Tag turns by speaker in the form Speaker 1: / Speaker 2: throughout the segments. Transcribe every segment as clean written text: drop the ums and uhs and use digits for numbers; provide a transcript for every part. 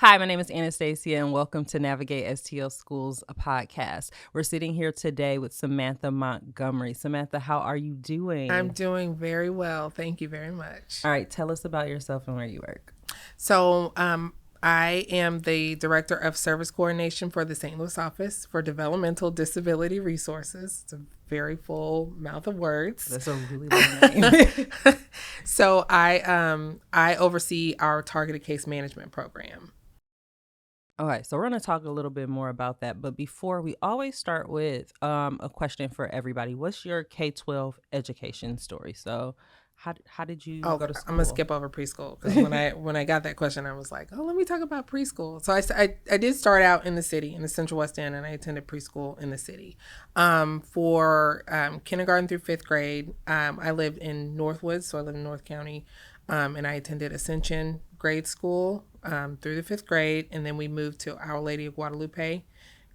Speaker 1: Hi, my name is Anastasia, and welcome to Navigate STL Schools, a podcast. We're sitting here today with Samantha Montgomery. Samantha, how are you
Speaker 2: I'm
Speaker 1: doing?
Speaker 2: doing very well. Thank you very much.
Speaker 1: All right, tell us about yourself and where you work.
Speaker 2: So, I am the Director of Service Coordination for the St. Louis office for Developmental Disability Resources. It's a very full mouth of words.
Speaker 1: That's a really long name.
Speaker 2: So, I oversee our targeted case management program.
Speaker 1: Okay, so we're going to talk a little bit more about that. But before, we always start with a question for everybody. What's your K-12 education story? So how did you
Speaker 2: Oh,
Speaker 1: go to
Speaker 2: I'm gonna
Speaker 1: school?
Speaker 2: skip over preschool because when I got that question, I was like, oh, let me talk about preschool. So I did start out in the city, in the Central West End, and I attended preschool in the city. For kindergarten through fifth grade, I lived in Northwoods, so I live in North County, and I attended Ascension Grade School through the fifth grade, and then we moved to Our Lady of Guadalupe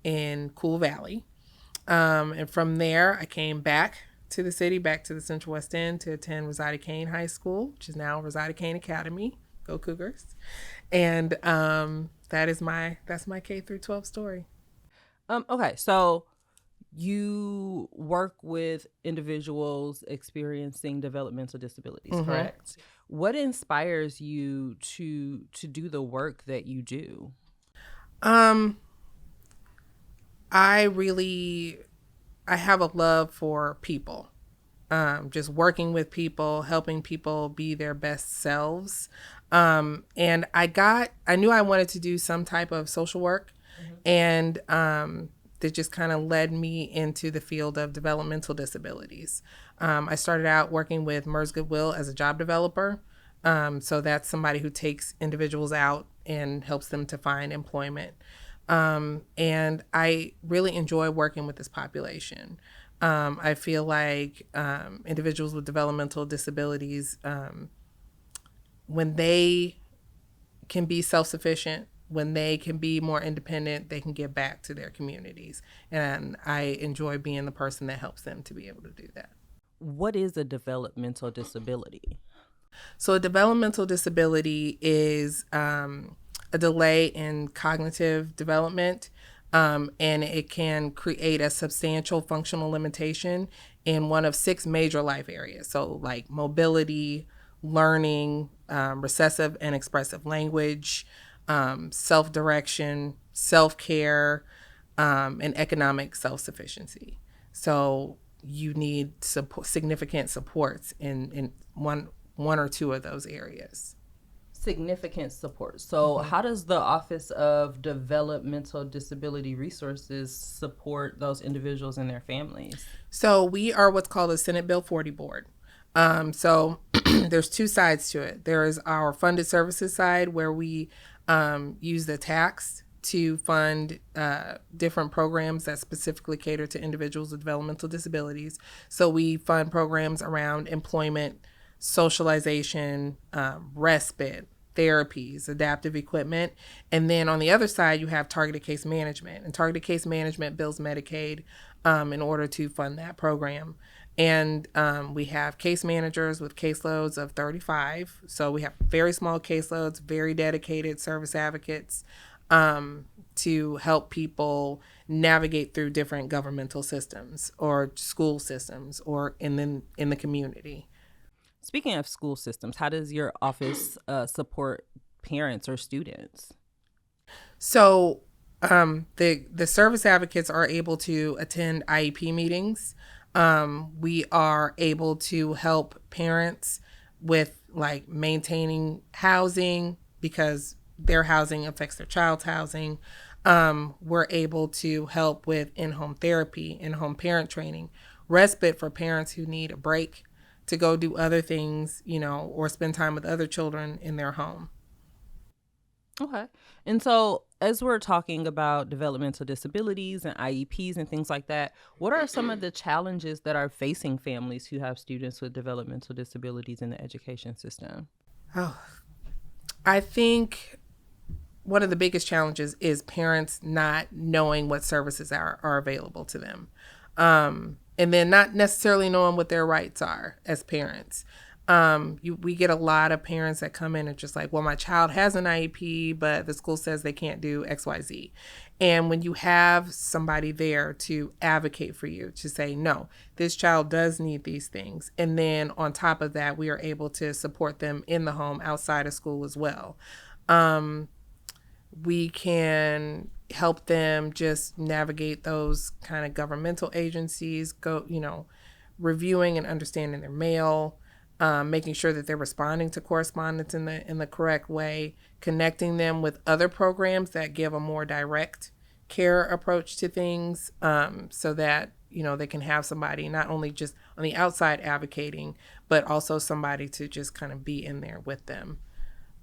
Speaker 2: in Cool Valley. And from there, I came back to the city, back to the Central West End to attend Rosada Kane High School, which is now Rosada Kane Academy. Go Cougars! And that's my K through 12 story.
Speaker 1: Okay, so you work with individuals experiencing developmental disabilities,
Speaker 2: Mm-hmm.
Speaker 1: correct? What inspires you to do the work that you do?
Speaker 2: Um, I really I have a love for people. Just working with people, helping people be their best selves. And I knew I wanted to do some type of social work, and that just kind of led me into the field of developmental disabilities. I started out working with MERS Goodwill as a job developer. So that's somebody who takes individuals out and helps them to find employment. And I really enjoy working with this population. I feel like individuals with developmental disabilities, when they can be self sufficient, when they can be more independent, they can give back to their communities. And I enjoy being the person that helps them to be able to do that.
Speaker 1: What is a developmental disability?
Speaker 2: So, a developmental disability is a delay in cognitive development, and it can create a substantial functional limitation in one of six major life areas. So, like mobility, learning, recessive and expressive language, self direction, self care, and economic self sufficiency. So, you need significant supports in one or two of those areas.
Speaker 1: Significant support. So, how does the Office of Developmental Disability Resources support those individuals and their families?
Speaker 2: So we are what's called a Senate Bill 40 board. So there's two sides to it. There is our funded services side where we use the tax to fund different programs that specifically cater to individuals with developmental disabilities. So we fund programs around employment, socialization, respite, therapies, adaptive equipment. And then on the other side, you have targeted case management. And targeted case management bills Medicaid in order to fund that program. And we have case managers with caseloads of 35. So we have very small caseloads, very dedicated service advocates to help people navigate through different governmental systems or school systems or in the community.
Speaker 1: Speaking of school systems, how does your office support parents or students?
Speaker 2: So the service advocates are able to attend IEP meetings. We are able to help parents with like maintaining housing because their housing affects their child's housing. We're able to help with in-home therapy, in-home parent training, respite for parents who need a break to go do other things, or spend time with other children in their home.
Speaker 1: Okay. And so, as we're talking about developmental disabilities and IEPs and things like that, what are some of the challenges that are facing families who have students with developmental disabilities in the education system?
Speaker 2: Oh, I think one of the biggest challenges is parents not knowing what services are available to them. And then not necessarily knowing what their rights are as parents. We get a lot of parents that come in and just like, well, my child has an IEP, but the school says they can't do XYZ. And when you have somebody there to advocate for you, to say, no, this child does need these things. And then on top of that, we are able to support them in the home outside of school as well. We can help them just navigate those kind of governmental agencies, reviewing and understanding their mail, making sure that they're responding to correspondence in the correct way, connecting them with other programs that give a more direct care approach to things, so that they can have somebody not only just on the outside advocating, but also somebody to just kind of be in there with them,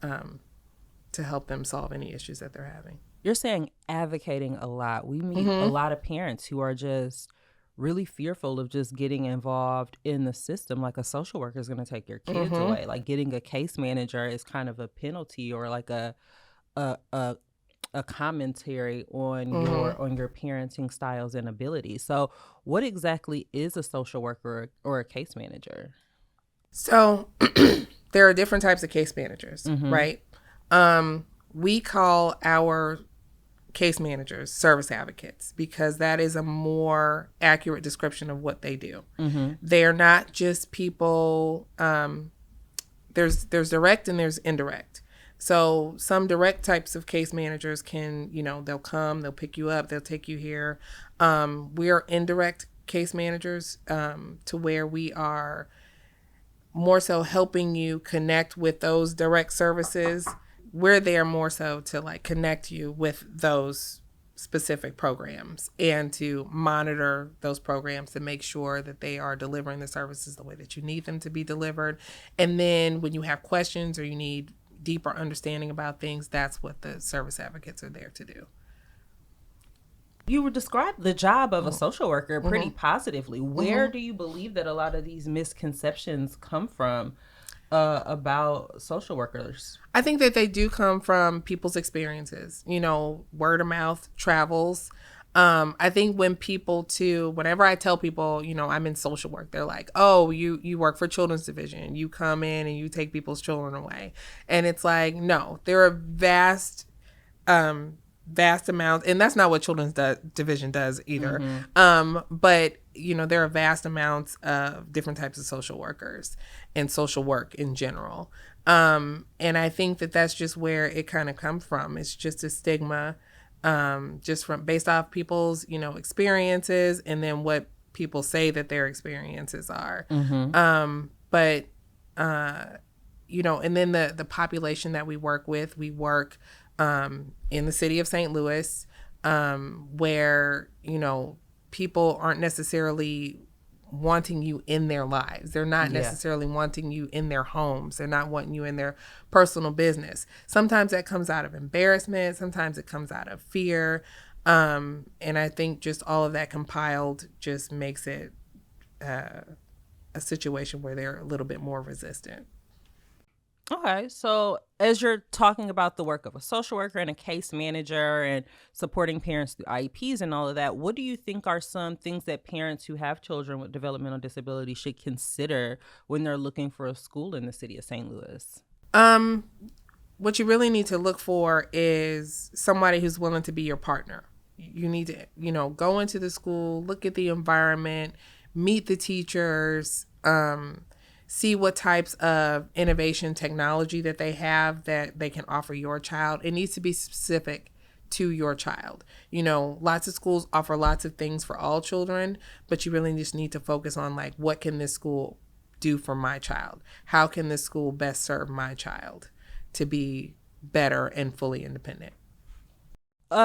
Speaker 2: to help them solve any issues that they're having.
Speaker 1: You're saying advocating a lot. We meet a
Speaker 2: Mm-hmm.
Speaker 1: lot of parents who are just really fearful of just getting involved in the system. Like a social worker is going to take your kids
Speaker 2: Mm-hmm.
Speaker 1: away. Like getting a case manager is kind of a penalty, or like a a, a commentary
Speaker 2: Mm-hmm.
Speaker 1: on your parenting styles and abilities. So, what exactly is a social worker or a case manager?
Speaker 2: So there are different types of case managers,
Speaker 1: Mm-hmm.
Speaker 2: right? We call our case managers service advocates because that is a more accurate description of what they do.
Speaker 1: Mm-hmm.
Speaker 2: They're not just people. There's direct and there's indirect. So some direct types of case managers can, they'll come, they'll pick you up, they'll take you here. We are indirect case managers, to where we are more so helping you connect with those direct services. We're there more so to like connect you with those specific programs and to monitor those programs to make sure that they are delivering the services the way that you need them to be delivered. And then when you have questions or you need deeper understanding about things, that's what the service advocates are there to do.
Speaker 1: You would describe the job of a social worker pretty
Speaker 2: Mm-hmm.
Speaker 1: positively. Where
Speaker 2: Mm-hmm.
Speaker 1: do you believe that a lot of these misconceptions come from about social workers?
Speaker 2: I think that they do come from people's experiences. Word of mouth travels. I think whenever I tell people, I'm in social work, they're like, oh, you work for Children's Division. You come in and you take people's children away. And it's like, no, there are vast amounts, and that's not what Division does either.
Speaker 1: Mm-hmm.
Speaker 2: But there are vast amounts of different types of social workers and social work in general. And I think that that's just where it kind of comes from. It's just a stigma, just from based off people's experiences, and then what people say that their experiences are.
Speaker 1: Mm-hmm.
Speaker 2: But and then the population that we work with, we work in the city of St. Louis, where people aren't necessarily wanting you in their lives. They're not
Speaker 1: Yeah.
Speaker 2: necessarily wanting you in their homes. They're not wanting you in their personal business. Sometimes that comes out of embarrassment. Sometimes it comes out of fear. And I think just all of that compiled just makes it a situation where they're a little bit more resistant.
Speaker 1: Okay, so as you're talking about the work of a social worker and a case manager and supporting parents through IEPs and all of that, what do you think are some things that parents who have children with developmental disabilities should consider when they're looking for a school in the city of St. Louis?
Speaker 2: Um, what you really need to look for is somebody who's willing to be your partner. You need to, go into the school, look at the environment, meet the teachers, see what types of innovation technology that they have that they can offer your child. It needs to be specific to your child. Lots of schools offer lots of things for all children, but you really just need to focus on like, what can this school do for my child? How can this school best serve my child to be better and fully independent?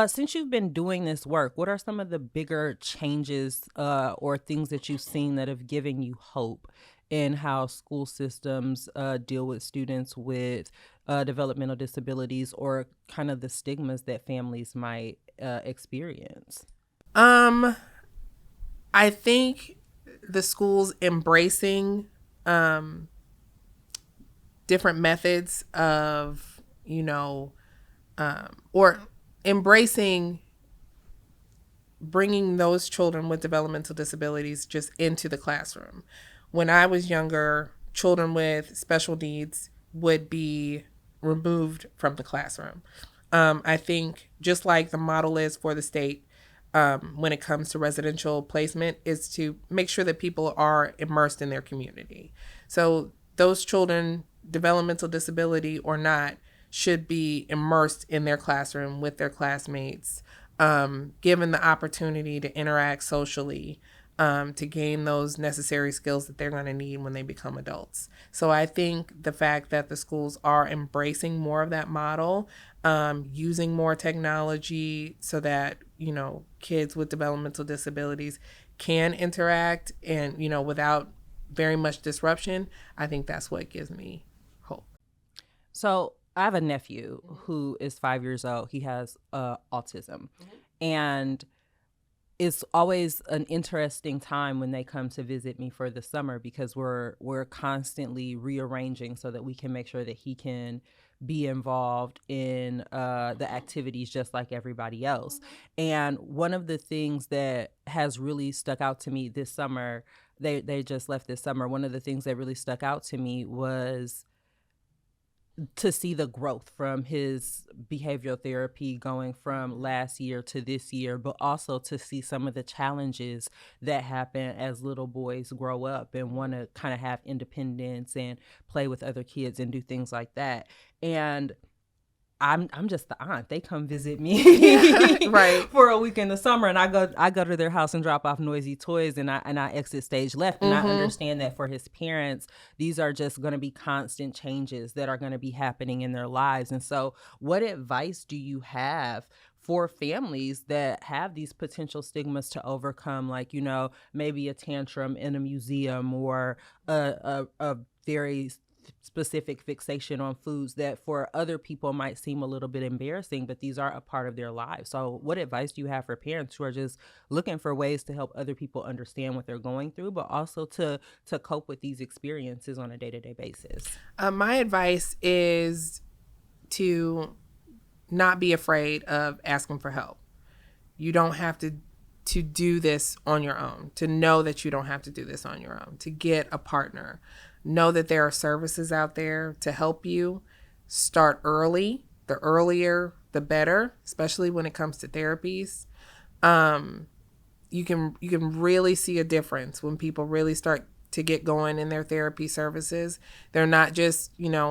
Speaker 1: Since you've been doing this work, what are some of the bigger changes or things that you've seen that have given you hope in how school systems deal with students with developmental disabilities, or kind of the stigmas that families might experience?
Speaker 2: Um, I think the schools embracing different methods of, or embracing bringing those children with developmental disabilities just into the classroom. When I was younger, children with special needs would be removed from the classroom. I think just like the model is for the state, when it comes to residential placement, is to make sure that people are immersed in their community. So those children, developmental disability or not, should be immersed in their classroom with their classmates, given the opportunity to interact socially, to gain those necessary skills that they're going to need when they become adults. So I think the fact that the schools are embracing more of that model, using more technology so that, kids with developmental disabilities can interact and, without very much disruption, I think that's what gives me hope.
Speaker 1: So I have a nephew who is 5 years old. He has autism, and it's always an interesting time when they come to visit me for the summer because we're constantly rearranging so that we can make sure that he can be involved in the activities just like everybody else. And one of the things that has really stuck out to me this summer, they just left this summer. One of the things that really stuck out to me was to see the growth from his behavioral therapy going from last year to this year, but also to see some of the challenges that happen as little boys grow up and want to kind of have independence and play with other kids and do things like that. And I'm just the aunt. They come visit me
Speaker 2: Right.
Speaker 1: for a week in the summer, and I go to their house and drop off noisy toys, and I exit stage left. And I understand that for his parents, these are just going to be constant changes that are going to be happening in their lives. And so, what advice do you have for families that have these potential stigmas to overcome, like, maybe a tantrum in a museum or a very specific fixation on foods that for other people might seem a little bit embarrassing, but these are a part of their lives. So what advice do you have for parents who are just looking for ways to help other people understand what they're going through, but also to cope with these experiences on a day-to-day basis?
Speaker 2: My advice is to not be afraid of asking for help. You don't have to do this on your own, to know that you don't have to do this on your own, to get a partner. Know that there are services out there to help you. Start early. The earlier, the better, especially when it comes to therapies. You can really see a difference when people really start to get going in their therapy services. They're not just,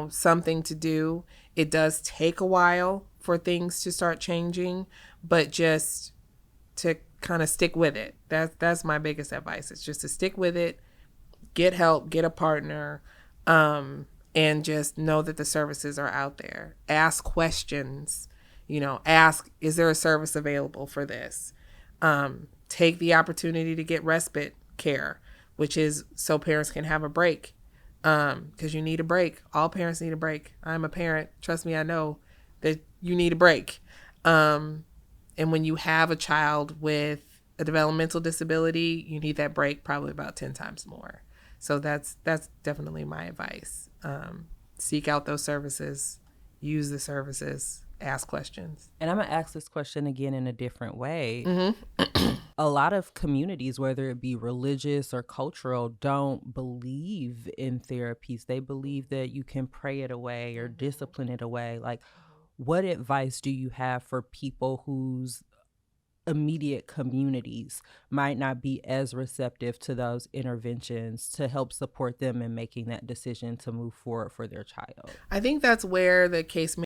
Speaker 2: something to do. It does take a while for things to start changing, but just to kind of stick with it. That's my biggest advice. It's just to stick with it. Get help, get a partner, and just know that the services are out there. Ask questions, ask, is there a service available for this? Take the opportunity to get respite care, which is so parents can have a break, because you need a break. All parents need a break. I'm a parent. Trust me, I know that you need a break. And when you have a child with a developmental disability, you need that break probably about 10 times more. So that's definitely my advice. Seek out those services, use the services, ask questions.
Speaker 1: And I'm going to ask this question again in a different way. A lot of communities, whether it be religious or cultural, don't believe in therapies. They believe that you can pray it away or discipline it away. Like, what advice do you have for people whose immediate communities might not be as receptive to those interventions to help support them in making that decision to move forward for their child?
Speaker 2: I think that's where the case